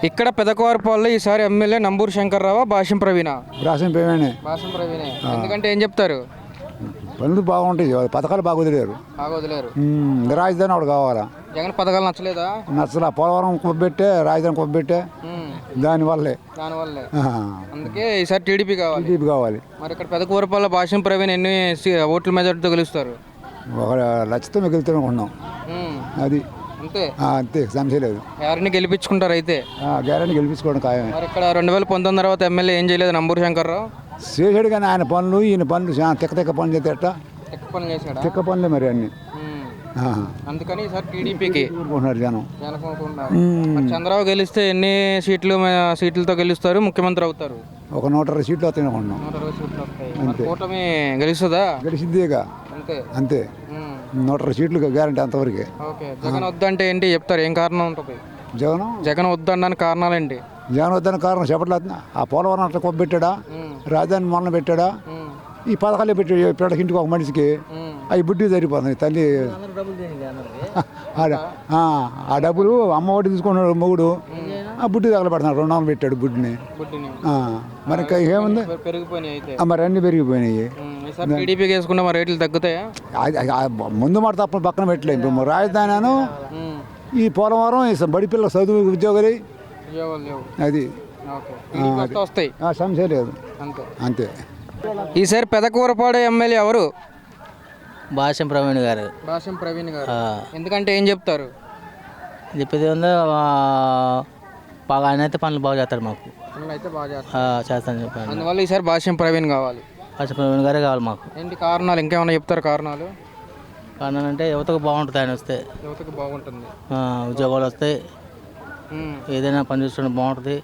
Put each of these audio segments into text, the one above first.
ఇక్కడ పెదకవారిపాలెంలో ఈసారి ఎమ్మెల్యే నంబూరు శంకర్రావా భాష్యం ప్రవీణ? రాసిన పేమెంట్ భాష్యం ప్రవీణే. ఎందుకంటే ఏం చెప్తారు? పనులు బాగుంటాయి, పథకాలు బాగా వదిలేరు. బాగా వదిలేరు. రాజధాని ఒకటి కావాలా. జగన్ పథకాలు నచ్చలేదా? నచ్చలా. పోలవరం కొబ్బెట్టే, రాజధాని కొబ్బెట్టే, దానివల్లే దానివల్లే. అందుకే ఈసారి టీడీపీ కావాలి. టీడీపీ కావాలి. మరి ఇక్కడ పెదకవారిపాలెంలో భాష్యం ప్రవీణ్ ఎన్ని ఓట్ల మెజార్టీతో గెలుస్తారు? ఒక లక్షతో మిగులుతూనే ఉన్నాం. అది అంతే. అంతే, సమస్య లేదు. ఎవరిని గెలిపించుకుంటారు అయితే? గ్యారెంటీ గెలిపించుకోవడం ఖాయం. మరి ఇక్కడ 2019 తర్వాత ఎమ్మెల్యే ఏం చేయలేదు నంబూరు శంకర్రావు? చేసాడు కానీ ఆయన పనులు ఈయన పనులు తిక్క పనులు చేస్తే ఎట్టా? తిక్క పనులు చేశాడా? తిక్క పనులే మరి అన్ని. అందుకని ఈసారి టీడీపీకి ఊరుకుంటున్నారు జనం. మరి చంద్రబాబు గెలిస్తే ఎన్ని సీట్లతో గెలుస్తారు, ముఖ్యమంత్రి అవుతారు? ఒక 120 సీట్లు వస్తాయి అనుకుంటున్నాం. 120 సీట్లు వస్తాయి. కూటమి గెలుస్తుందా? గెలిచిద్దేగా. అంతే అంతే. 120 సీట్లు గ్యారెంటీ అంతవరకే. ఓకే. జగన్ వద్దంటే ఏంటి చెప్తారు? ఏం కారణం ఉంటుంది? జగన్ వద్దనడానికి కారణాలు ఏంటి? జగన్ వద్దని కారణం చెప్పట్లేదు. ఆ పోలవరం అట్లా కొబ్బ పెట్టాడా, రాజధాని మొన్న పెట్టాడా, ఈ పథకాలే పెట్టాడు ఇంటికి ఒక మనిషికి. అవి బుడ్డి సరిపోతుంది తల్లి. ఆ డబ్బులు అమ్మ ఒడి తీసుకున్నాడు మొగుడు, ఆ బుడ్డి తగలబడుతున్నాడు. 200 పెట్టాడు బుడ్డిని. మరి ఇంకా ఏముంది? మరి అన్ని పెరిగిపోయినాయి. టీడీపీకి వేసుకున్న మరి రేట్లు తగ్గుతాయా? ముందు మాట తప్ప పక్కన పెట్టలేదు. రాజధాని ఈ పోలవరం బడి పిల్లల చదువు ఉద్యోగాలు అది వస్తాయి, సమస్య లేదు. అంతే. ఈసారి పెదకూరపాడు ఎమ్మెల్యే ఎవరు? భాష్యం ప్రవీణ్ గారు. భాష్యం ప్రవీణ్ గారు. ఎందుకంటే ఏం చెప్తారు? చెప్పేది ఉంది, బాగా ఆయన అయితే పనులు బాగా చేస్తాడు. మాకు అయితే బాగా చేస్తాను చెప్పాను. అందువల్ల ఈసారి భాష్యం ప్రవీణ్ కావాలి. భాష్యం ప్రవీణ్ గారే కావాలి మాకు. ఏంటి కారణాలు? ఇంకేమైనా చెప్తారు కారణాలు? కారణాలు అంటే యువతకు బాగుంటుంది. ఆయన వస్తే యువతకు బాగుంటుంది, ఉద్యోగాలు వస్తాయి, ఏదైనా పని చూసుకోవడం బాగుంటుంది,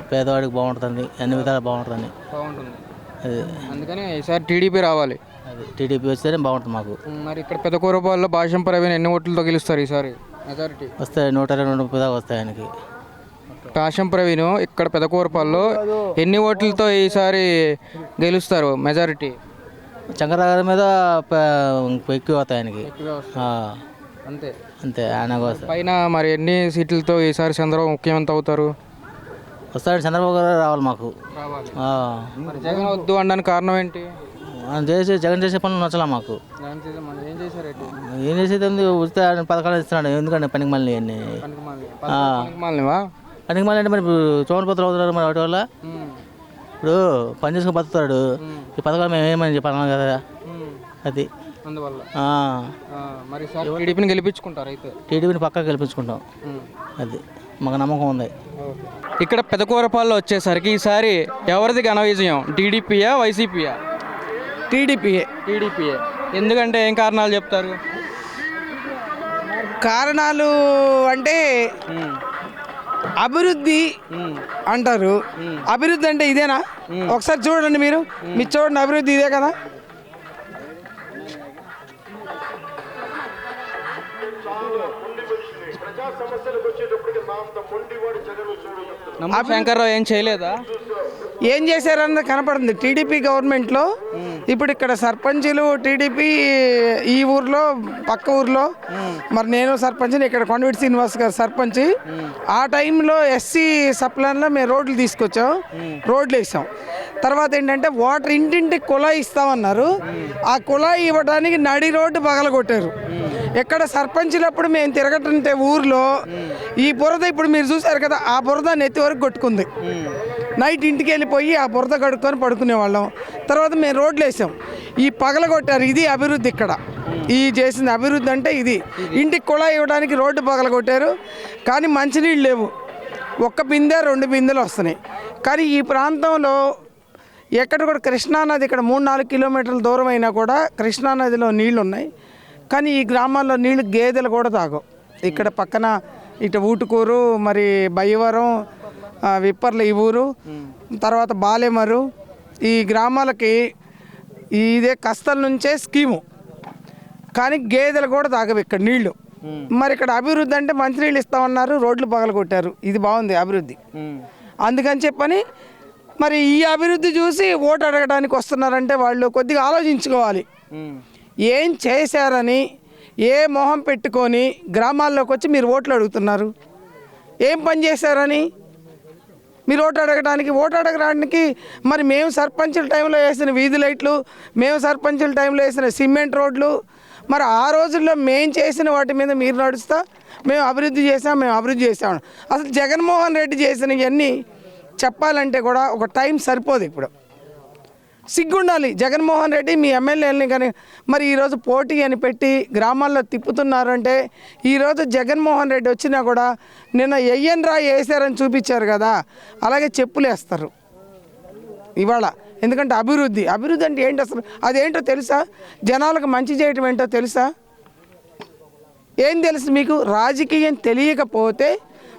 పేదవాడికి బాగుంటుంది, అన్ని విధాలు బాగుంటుంది. అది అందుకని ఈసారి టీడీపీ రావాలి. అది టీడీపీ వస్తేనే బాగుంటుంది మాకు. మరి ఇక్కడ పెదకూరపాలెంలో భాష్యం ప్రవీణ్ ఎన్ని ఓట్లతో గెలుస్తారు ఈసారి? మెజారిటీ వస్తాయి, 120-130 దాకా వస్తాయి ఆయనకి. భాష్యం ప్రవీణ్ ఇక్కడ పెదకూరపాలెంలో ఎన్ని ఓట్లతో ఈసారి గెలుస్తారు మెజారిటీ? శంకరరావు గారి మీద ఎక్కువ వస్తాయి ఆయనకి. అంతే. అంతే. ఆయన పైన మరి ఎన్ని సీట్లతో ఈసారి చంద్రబాబు ముఖ్యమంత్రి అవుతారు? వస్తాడు. చంద్రబాబు గారు రావాలి మాకు. జగన్ వద్దు అనడానికి కారణం ఏంటి? జగన్ చేసే పనులు నచ్చలా మాకు. ఏం చేసేది ఉంది? ఉచిత పథకాలు ఇస్తున్నాడు. ఎందుకంటే పనికి మళ్ళీ అన్ని పనికి మళ్ళీ అంటే మరి చోమరపత్రులు అవుతున్నారు. మరి వాటి వల్ల ఇప్పుడు పని చేసుకుని బతుకుతాడు. ఈ పథకాలు మేము ఏమని చెప్పాలి కదా. అది అందువల్ల మరి టీడీపీని గెలిపించుకుంటారు అయితే? టీడీపీని పక్కా గెలిపించుకుంటాం. అది మాకు నమ్మకం ఉంది. ఇక్కడ పెదకూరపాలెంలో వచ్చేసరికి ఈసారి ఎవరిది ఘన విజయం? టీడీపీయా, వైసీపీయా? టీడీపీయే. ఎందుకంటే ఏం కారణాలు చెప్తారు? కారణాలు అంటే అభివృద్ధి అంటారు. అభివృద్ధి అంటే ఇదేనా? ఒకసారి చూడండి, మీరు చూడండి, అభివృద్ధి ఇదే కదా. శంకర్రావు ఏం చేయలేదా? ఏం చేశారన్నది కనపడుతుంది. టీడీపీ గవర్నమెంట్లో ఇప్పుడు ఇక్కడ సర్పంచులు టీడీపీ, ఈ ఊర్లో పక్క ఊర్లో మరి నేను సర్పంచ్ని, ఇక్కడ కొండవీటి శ్రీనివాస్ గారు సర్పంచ్. ఆ టైంలో ఎస్సీ సప్లాన్లో మేము రోడ్లు తీసుకొచ్చాం, రోడ్లు వేసాం. తర్వాత ఏంటంటే వాటర్ ఇంటింటికి కుళాయి ఇస్తామన్నారు. ఆ కుళాయి ఇవ్వడానికి నడి రోడ్డు పగలగొట్టారు. ఎక్కడ సర్పంచులప్పుడు మేము తిరగటంటే ఊర్లో ఈ బురద ఇప్పుడు మీరు చూసారు కదా, ఆ బురద నెత్తి వరకు కొట్టుకుంది. నైట్ ఇంటికి వెళ్ళిపోయి ఆ బురద కడుక్కొని పడుకునేవాళ్ళం. తర్వాత మేము రోడ్లు వేసాం, ఈ పగలగొట్టారు. ఇది అభివృద్ధి. ఇక్కడ ఈ చేసిన అభివృద్ధి అంటే ఇది. ఇంటికి కుళాయి ఇవ్వడానికి రోడ్డు పగలగొట్టారు, కానీ మంచినీళ్ళు లేవు. 1 బిందె 2 బిందెలు వస్తున్నాయి. కానీ ఈ ప్రాంతంలో ఎక్కడ కూడా కృష్ణానది, ఇక్కడ 3-4 కిలోమీటర్ల దూరం అయినా కూడా కృష్ణానదిలో నీళ్లు ఉన్నాయి. కానీ ఈ గ్రామాల్లో నీళ్లు గేదెలు కూడా తాగవు. ఇక్కడ పక్కన ఇటు ఊటుకూరు, మరి బయ్యవరం, విప్పర్ల ఈ ఊరు, తర్వాత బాలెమరు, ఈ గ్రామాలకి ఇదే కస్తల నుంచే స్కీము. కానీ గేదెలు కూడా తాగవు ఇక్కడ నీళ్లు. మరి ఇక్కడ అభివృద్ధి అంటే మంచినీళ్ళు ఇస్తామన్నారు, రోడ్లు పగలగొట్టారు. ఇది బాగుంది అభివృద్ధి. అందుకని చెప్పని మరి ఈ అభివృద్ధి చూసి ఓటు అడగడానికి వస్తున్నారంటే వాళ్ళు కొద్దిగా ఆలోచించుకోవాలి. ఏం చేశారని ఏ మొహం పెట్టుకొని గ్రామాల్లోకి వచ్చి మీరు ఓట్లు అడుగుతున్నారు? ఏం పని చేశారని? మీరు ఓటు అడగడానికి మరి మేము సర్పంచుల టైంలో వేసిన వీధి లైట్లు, మేము సర్పంచుల టైంలో వేసిన సిమెంట్ రోడ్లు, మరి ఆ రోజుల్లో మేము చేసిన వాటి మీద మీరు నడుస్తా మేము అభివృద్ధి చేసాం. అసలు జగన్మోహన్ రెడ్డి చేసినవన్నీ చెప్పాలంటే కూడా ఒక టైం సరిపోదు. ఇప్పుడు సిగ్గుండాలి. జగన్మోహన్ రెడ్డి మీ ఎమ్మెల్యేలని కానీ మరి ఈరోజు పోటీ అని పెట్టి గ్రామాల్లో తిప్పుతున్నారంటే, ఈరోజు జగన్మోహన్ రెడ్డి వచ్చినా కూడా నిన్న ఎయ్యన్ రాయి వేసారని చూపించారు కదా, అలాగే చెప్పులు వేస్తారు ఇవాళ. ఎందుకంటే అభివృద్ధి అంటే ఏంటి అసలు? అదేంటో తెలుసా? జనాలకు మంచి చేయటం ఏంటో తెలుసా? ఏం తెలుసు మీకు? రాజకీయం తెలియకపోతే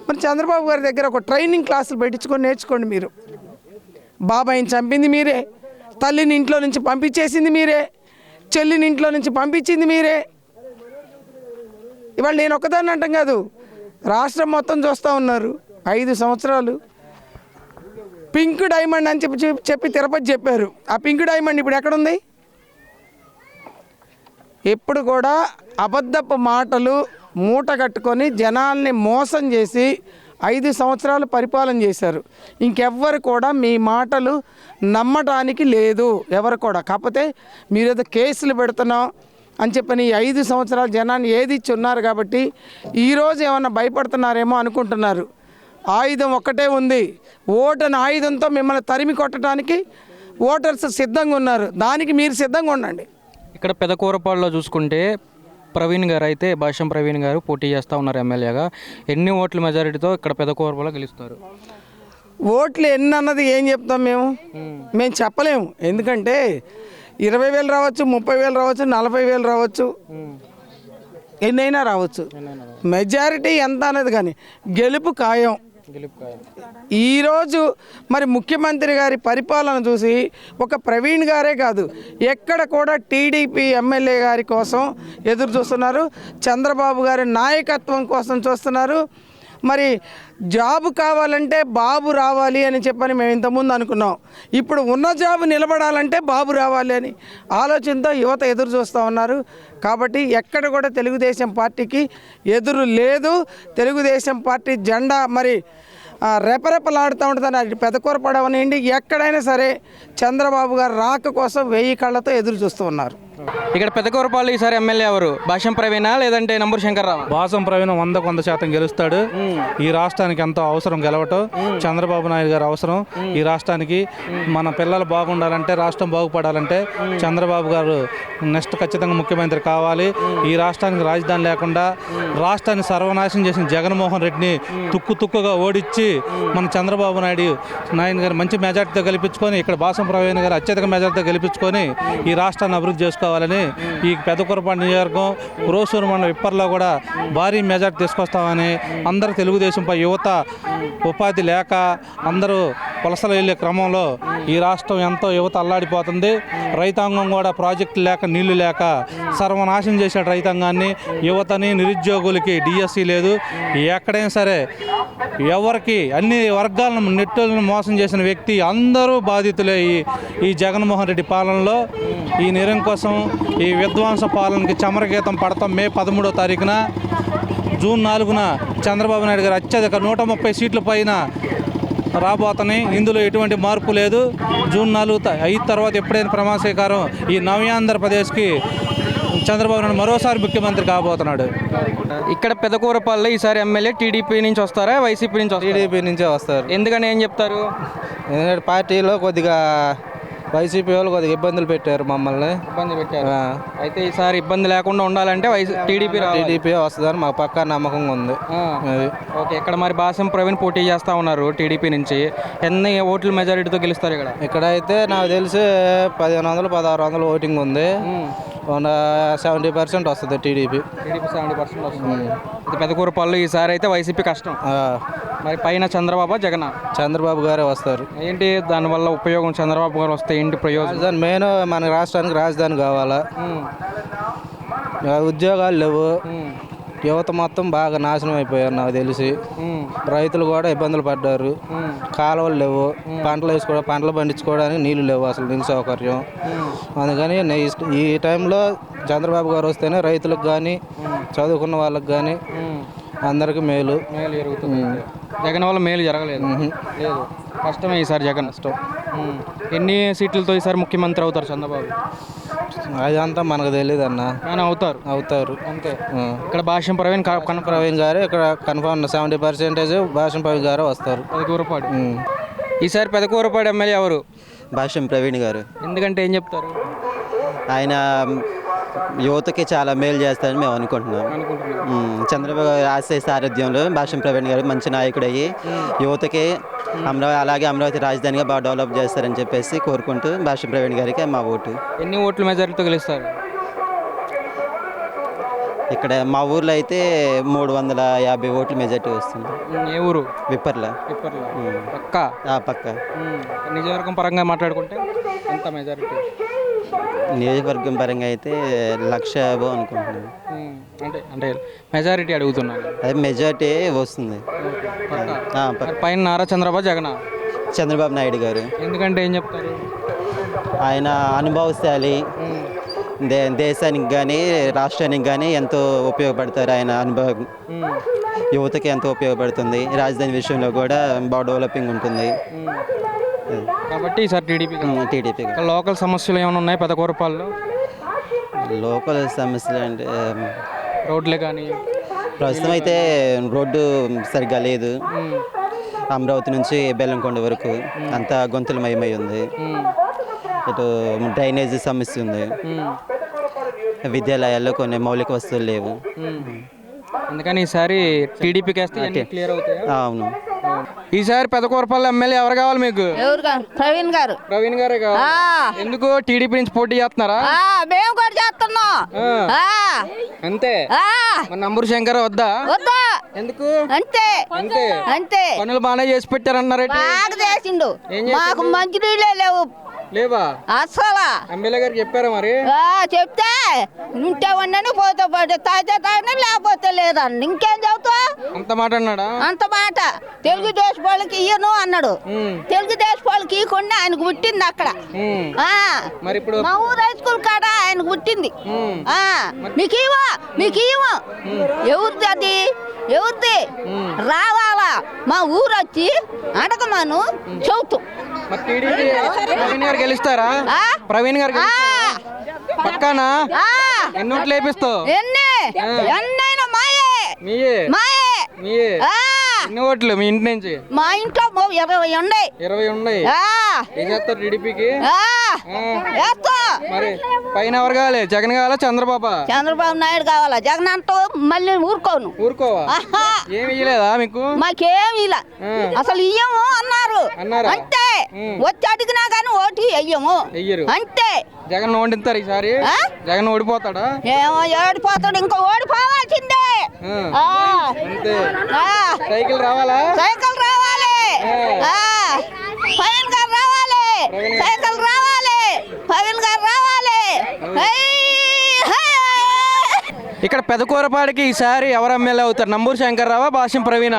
మరి చంద్రబాబు గారి దగ్గర ఒక ట్రైనింగ్ క్లాసులు పెట్టించుకొని నేర్చుకోండి. మీరు బాబాయిని చంపింది మీరే, తల్లిని ఇంట్లో నుంచి పంపించేసింది మీరే, చెల్లిని ఇంట్లో నుంచి పంపించింది మీరే. ఇవాళ నేను ఒక్కదాన్ని అంటాం కాదు, రాష్ట్రం మొత్తం చూస్తూ ఉన్నారు. 5 సంవత్సరాలు పింక్ డైమండ్ అని చెప్పి తిరుపతి చెప్పారు. ఆ పింక్ డైమండ్ ఇప్పుడు ఎక్కడుంది? ఎప్పుడు కూడా అబద్ధపు మాటలు మూట కట్టుకొని జనాల్ని మోసం చేసి 5 సంవత్సరాలు పరిపాలన చేశారు. ఇంకెవ్వరు కూడా మీ మాటలు నమ్మటానికి లేదు, ఎవరు కూడా. కాకపోతే మీరేదో కేసులు పెడుతున్నాం అని చెప్పని 5 సంవత్సరాలు జనాన్ని ఏది ఇచ్చి ఉన్నారు కాబట్టి ఈరోజు ఏమన్నా భయపడుతున్నారేమో అనుకుంటున్నారు. ఆయుధం ఒక్కటే ఉంది. ఓటుని ఆయుధంతో మిమ్మల్ని తరిమి కొట్టడానికి ఓటర్స్ సిద్ధంగా ఉన్నారు. దానికి మీరు సిద్ధంగా ఉండండి. ఇక్కడ పెదకూరపాడులో చూసుకుంటే ప్రవీణ్ గారు అయితే భాష్యం ప్రవీణ్ గారు పోటీ చేస్తూ ఉన్నారు ఎమ్మెల్యేగా. ఎన్ని ఓట్ల మెజారిటీతో ఇక్కడ పెదకూరపాడులో గెలుస్తారు? ఓట్లు ఎన్ని అన్నది ఏం చెప్తాం మేము చెప్పలేము. ఎందుకంటే 20,000 రావచ్చు, 30,000 రావచ్చు, 40,000 రావచ్చు, ఎన్నైనా రావచ్చు. మెజారిటీ ఎంత అన్నది కానీ గెలుపు ఖాయం. ఈరోజు మరి ముఖ్యమంత్రి గారి పరిపాలన చూసి ఒక ప్రవీణ్ గారే కాదు, ఎక్కడ కూడా టీడీపీ ఎమ్మెల్యే గారి కోసం ఎదురు చూస్తున్నారు. చంద్రబాబు గారి నాయకత్వం కోసం చూస్తున్నారు. మరి జాబు కావాలంటే బాబు రావాలి అని చెప్పని మేము ఇంతకుముందు అనుకున్నాం. ఇప్పుడు ఉన్న జాబు నిలబడాలంటే బాబు రావాలి అని ఆలోచనతో యువత ఎదురు చూస్తూ ఉన్నారు. కాబట్టి ఎక్కడ కూడా తెలుగుదేశం పార్టీకి ఎదురు లేదు. తెలుగుదేశం పార్టీ జెండా మరి రెపరెపలాడుతూ ఉంటుంది. అది పెదకూరపాడవనండి, ఎక్కడైనా సరే చంద్రబాబు గారు రాక కోసం 1000 కళ్ళతో ఎదురు చూస్తూ ఉన్నారు. ఇక్కడ పెదకూరపాడులో ఈసారి ఎమ్మెల్యే ఎవరు? భాష్యం ప్రవీణా లేదంటే నంబూరు శంకర్రావు? భాసం ప్రవీణ 100% గెలుస్తాడు. ఈ రాష్ట్రానికి ఎంతో అవసరం గెలవటం. చంద్రబాబు నాయుడు గారు అవసరం ఈ రాష్ట్రానికి. మన పిల్లలు బాగుండాలంటే, రాష్ట్రం బాగుపడాలంటే చంద్రబాబు గారు నెక్స్ట్ ఖచ్చితంగా ముఖ్యమంత్రి కావాలి. ఈ రాష్ట్రానికి రాజధాని లేకుండా రాష్ట్రాన్ని సర్వనాశనం చేసిన జగన్మోహన్ రెడ్డిని తుక్కుగా ఓడించి మన చంద్రబాబు నాయుడు గారు మంచి మెజార్టీతో గెలిపించుకొని, ఇక్కడ భాసం ప్రవీణ గారు అత్యధిక మెజార్టీతో గెలిపించుకొని ఈ రాష్ట్రాన్ని అభివృద్ధి చేసుకోవాలని ఈ పెదకూరపాడు నియోజకవర్గం రోసూరు మండలం విప్పర్లో కూడా భారీ మెజార్టీ తీసుకొస్తామని అందరూ తెలుగుదేశంపై యువత ఉపాధి లేక అందరూ వలసలు వెళ్ళే క్రమంలో ఈ రాష్ట్రం ఎంతో యువత అల్లాడిపోతుంది. రైతాంగం కూడా ప్రాజెక్టులు లేక, నీళ్లు లేక సర్వనాశనం చేసే రైతాంగాన్ని, యువతని, నిరుద్యోగులకి డిఎస్సి లేదు. ఎక్కడైనా సరే ఎవరికి అన్ని వర్గాలను నెట్టులను మోసం చేసిన వ్యక్తి అందరూ బాధితులే ఈ జగన్మోహన్ రెడ్డి పాలనలో. ఈ నిరంకుశం, ఈ విధ్వంస పాలనకి చమరగీతం పడతాం. మే 13వ తారీఖున, జూన్ 4న చంద్రబాబు నాయుడు గారు అత్యధిక 130 సీట్ల పైన రాబోతున్నాయి. ఇందులో ఎటువంటి మార్పు లేదు. జూన్ 4 అయిన తర్వాత ఎప్పుడైనా ప్రమాణ స్వీకారం ఈ నవ్యాంధ్రప్రదేశ్కి చంద్రబాబు నాయుడు మరోసారి ముఖ్యమంత్రి కాబోతున్నాడు. ఇక్కడ పెదకూరపాడులో ఈసారి ఎమ్మెల్యే టీడీపీ నుంచి వస్తారా, వైసీపీ నుంచి వస్తారా? టీడీపీ నుంచే వస్తారు. ఎందుకని ఏం చెప్తారు? ఎందుకంటే పార్టీలో కొద్దిగా వైసీపీ వాళ్ళు కొద్దిగా ఇబ్బందులు పెట్టారు, మమ్మల్ని ఇబ్బంది పెట్టారు. అయితే ఈసారి ఇబ్బంది లేకుండా ఉండాలంటే టీడీపీ వస్తుందని మాకు పక్కా నమ్మకంగా ఉంది. అది ఓకే. ఇక్కడ మరి భాసం ప్రవీణ్ పోటీ చేస్తూ ఉన్నారు టీడీపీ నుంచి. ఎన్ని ఓట్ల మెజారిటీతో గెలుస్తారు ఇక్కడ? ఇక్కడైతే నాకు తెలిసి 1500-1600 ఓటింగ్ ఉంది. 70% వస్తుంది టీడీపీ 70% వస్తుంది. పెదకూరపాడులో ఈసారి అయితే వైసీపీ కష్టం. మరి పైన చంద్రబాబు గారే వస్తారు. ఏంటి దానివల్ల ఉపయోగం? చంద్రబాబు గారు వస్తే ఏంటి ప్రయోజనం? మెయిన్ మన రాష్ట్రానికి రాజధాని కావాలా, ఉద్యోగాలు లేవు, యువత మొత్తం బాగా నాశనం అయిపోయారు నాకు తెలిసి. రైతులు కూడా ఇబ్బందులు పడ్డారు. కాలువలు లేవు, పంటలు పండించుకోవడానికి నీళ్లు లేవు, అసలు నీళ్ళు సౌకర్యం. అందుకని ఈ టైంలో చంద్రబాబు గారు వస్తేనే రైతులకు కానీ, చదువుకున్న వాళ్ళకి కానీ అందరికీ మేలు జరుగుతుంది. జగన్ వల్ల మేలు జరగలేదు. కష్టమే ఈసారి జగన్. ఎన్ని సీట్లతో ఈసారి ముఖ్యమంత్రి అవుతారు చంద్రబాబు? అదంతా మనకు తెలియదు అన్న. కానీ అవుతారు అంతే. ఇక్కడ భాష్యం ప్రవీణ్ ప్రవీణ్ గారు ఇక్కడ కన్ఫర్మ్ 70% భాషం ప్రవీణ్ గారు వస్తారు. పెదకూరపాడు. ఈసారి పెదకూరపాడు ఎమ్మెల్యే ఎవరు? భాష్యం ప్రవీణ్ గారు. ఎందుకంటే ఏం చెప్తారు? ఆయన యువతకి చాలా మేలు చేస్తారని మేము అనుకుంటున్నాం. చంద్రబాబు ఆశయ సారథ్యంలో భాష్యం ప్రవీణ్ గారు మంచి నాయకుడు అయ్యి యువతకి అలాగే అమరావతి రాజధానిగా బాగా డెవలప్ చేస్తారని చెప్పేసి కోరుకుంటూ భాష్యం ప్రవీణ్ గారికి మా ఓటు. ఎన్ని ఓట్ల మెజారిటీతో గెలుస్తారు? ఇక్కడ మా ఊర్లో అయితే 350 ఓట్ల మెజార్టీ వస్తుంది. ఏ ఊరు? విప్పర్ల. పక్క. నియోజకవర్గం పరంగా మాట్లాడుకుంటే ఎంత మెజారిటీ? నియోజకవర్గం పరంగా అయితే 1,00,000 అనుకుంటున్నాను. అంటే మెజారిటీ అడుగుతున్నాను. అదే మెజార్టీ వస్తుంది. పైన నారా చంద్రబాబు నాయుడు గారు. ఎందుకంటే ఏం చెప్తారు? ఆయన అనుభవశాలి, దేశానికి కానీ రాష్ట్రానికి కానీ ఎంతో ఉపయోగపడతారు. ఆయన అనుభవం యువతకి ఎంతో ఉపయోగపడుతుంది. రాజధాని విషయంలో కూడా బాగా డెవలపింగ్ ఉంటుంది కాబట్టి ఈసారి టీడీపీ. లోకల్ సమస్యలు ఏమైనా ఉన్నాయి పెదకూరపాడులో? లోకల్ సమస్యలు అంటే రోడ్లే కానీ ప్రస్తుతం అయితే రోడ్డు సరిగ్గా లేదు. అమరావతి నుంచి బెల్లంకొండ వరకు అంతా గొంతులమయమై ఉంది. ఇటు డ్రైనేజీ సమస్య ఉంది. విద్యాలయాల్లో కొన్ని మౌలిక వస్తువులు లేవు. అందుకని ఈసారి టీడీపీకి వేస్తే క్లియర్ అవుతాయి. అవును. ఈసారి పెదకూరపల్లి ఎమ్మెల్యే ఎవరు కావాలి మీకు? ప్రవీణ్ గారు. ప్రవీణ్ గారే కావాలి. ఎందుకు టీడీపీ నుంచి పోటీ చేస్తున్నారా? మేము కూడా చేస్తున్నాం. అంతే. మన నంబూరు శంకర్ వద్దా? ఎందుకు? అంతే అంతే అంతే. పనులు బాగానే చేసి పెట్టారన్నారు. బాగా చేసిండు. మాకు మంచి నీళ్ళే లేవా? అసలు ఎమ్మెల్యే గారికి చెప్పారా మరి? చెప్తే ఉంటే ఉండని పోతే పోతే తాగితే తాగినా లేకపోతే లేదన్న. ఇంకేం చెబుతావు? అంత మాట అన్నాడా? అంత మాట. తెలుగుదేశం వాళ్ళకి ఇయ్యను అన్నాడు. తెలుగుదేశం వాళ్ళకి ఇవ్వకుండా ఆయనకు పుట్టింది అక్కడ. మరి ఇప్పుడు మా ఊరు హై స్కూల్ కాడ ఆయనకు పుట్టింది. మీకు ఇవ్వ ఎవరిది అది? ఎవరిది? రావాలా మా ఊరు వచ్చి అడగమను చెబుతూ. ప్రవీణ్ గారు గెలుస్తారా? ప్రవీణ్ గారు పక్కానా? ఎన్ని ఓట్లు వేపిస్తావు? ఎన్నైనా మాయే. ఎన్ని ఓట్లు మీ ఇంటి నుంచి? మా ఇంట్లో 20 ఉన్నాయి. 20 ఉన్నాయి. ఏం చేస్తారు టీడీపీకి? మరి పైన ఎవరు కావాలి? జగన్ కావాలా చంద్రబాబు నాయుడు కావాలా? జగన్ అంటూ మళ్ళీ ఊరుకోవా? ఏమి ఇయ్యలేదా మీకు? మాకేమి ఇలా అసలు ఇయ్యము అన్నారు. అంతే. వచ్చి అడిగినా కానీ ఓటు వెయ్యము అంతే. జగన్ ఓడిస్తారు ఈసారి. జగన్ ఓడిపోతాడా? ఏమో ఓడిపోతాడు. ఇంకా ఓడిపోవాల్సిందే. సైకిల్ రావాలా? పవన్ గారు రావాలి. సైకిల్ రావాలి. పవన్ గారు రావాలి. ఇక్కడ పెదకూరపాడికి ఈసారి ఎవరు ఎమ్మెల్యే అవుతారు? నంబూరు శంకర్ రావా, భాష్యం ప్రవీణ్?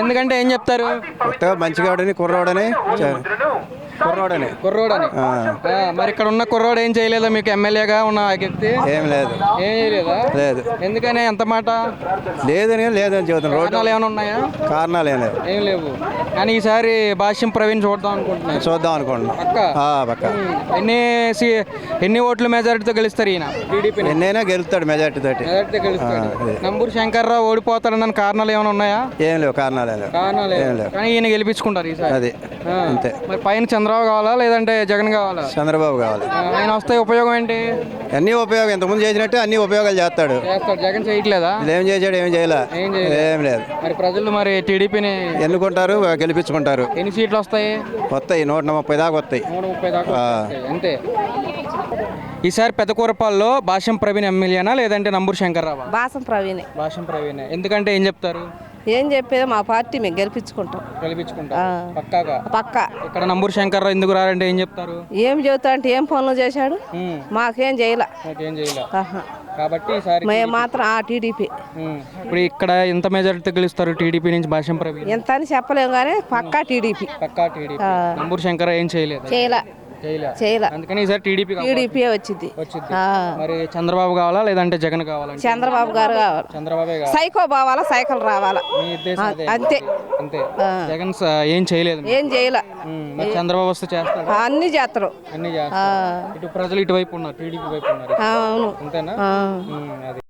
ఎందుకంటే ఏం చెప్తారు? మంచిగా కుర్రోడని. మరి ఇక్కడ ఉన్న కుర్రోడు ఏం చేయలేదా మీకు? ఎమ్మెల్యేగా ఉన్న వ్యక్తి ఏం చేయలేదా? లేదు. ఎందుకని ఎంత మాట? లేదని చెబుతాను. కారణాలు ఏమైనా ఉన్నాయా? కారణాలు ఏం లేవు. కానీ ఈసారి భాష్యం ప్రవీణ్ చూద్దాం అనుకుంటున్నాను. పక్క. ఎన్ని ఓట్ల మెజారిటీతో గెలుస్తారు ఈయన? టీడీపీ ఎన్నైనా గెలుస్తాడు మెజార్టీ తోటి. నంబూరు శంకర్రావు ఓడిపోతాడన్న కారణాలు ఏమైనా ఉన్నాయా? ఏం లేవు. కారణాలు కానీ ఈయన గెలిపించుకుంటారు ఈసారి. అది అంతే. మరి పైన చంద్రబాబు కావాలా లేదంటే జగన్ కావాలా? చంద్రబాబు కావాలి. ఆయన వస్తే ఉపయోగం ఏంటి? అన్ని ఉపయోగం. ఇంతకుముందు చేసినట్టు అన్ని ఉపయోగాలు చేస్తాడు. జగన్ చేయట్లేదా? ఏం చేశాడు? ఏం లేదు. మరి ప్రజలు మరి టీడీపీని ఎన్నుకుంటారు, గెలిపించుకుంటారు. ఎన్ని సీట్లు వస్తాయి? 130 దాకా వస్తాయి. అంతే. ఈసారి పెదకూరపాల్లో భాష్యం ప్రవీణ్ ఎమ్మెల్యేనా లేదంటే నంబూరు శంకర్ రావా? భాష్యం ప్రవీణ్. ఎందుకంటే ఏం చెప్తారు? ఏం చెప్పేది? మా పార్టీ మేము గెలిపించుకుంటాం. పక్కా. ఇక్కడ నంబూరు శంకర్ రావు ఎందుకు రారంటే ఏం చెప్తారు? ఏం చెబుతా అంటే ఏం పనులు చేశాడు? మాకేం చేయలే. కాబట్టి మేము మాత్రం టీడీపీ. ఇప్పుడు ఇక్కడ ఎంత మెజారిటీ గెలుస్తారు టీడీపీ నుంచి భాష్యం ప్రవీణ్? ఎంత అని చెప్పలేము కానీ పక్కా టీడీపీ. నంబూరు శంకర్ ఏం చేయలేదు. చేయలే అందుకని ఈసారి టీడీపీ టీడీపీ వచ్చింది వచ్చింది. మరి చంద్రబాబు కావాలా లేదంటే జగన్ కావాలా? చంద్రబాబు గారు కావాలి. చంద్రబాబే కావాలి. సైకో పోవాలా, సైకిల్ రావాలా, మీ ఉద్దేశం అదే. అంతే. అంతే. జగన్ ఏం చేయలేదు. ఏం చేయలే. మరి చంద్రబాబు వస్తే చేస్తాడు. అన్ని చేస్తారు. అన్ని చేస్తారు. ఇటు ప్రజలు ఇటువైపు ఉన్నారు, టీడీపీ వైపు ఉన్నారు. అవును. అంతేనా? అది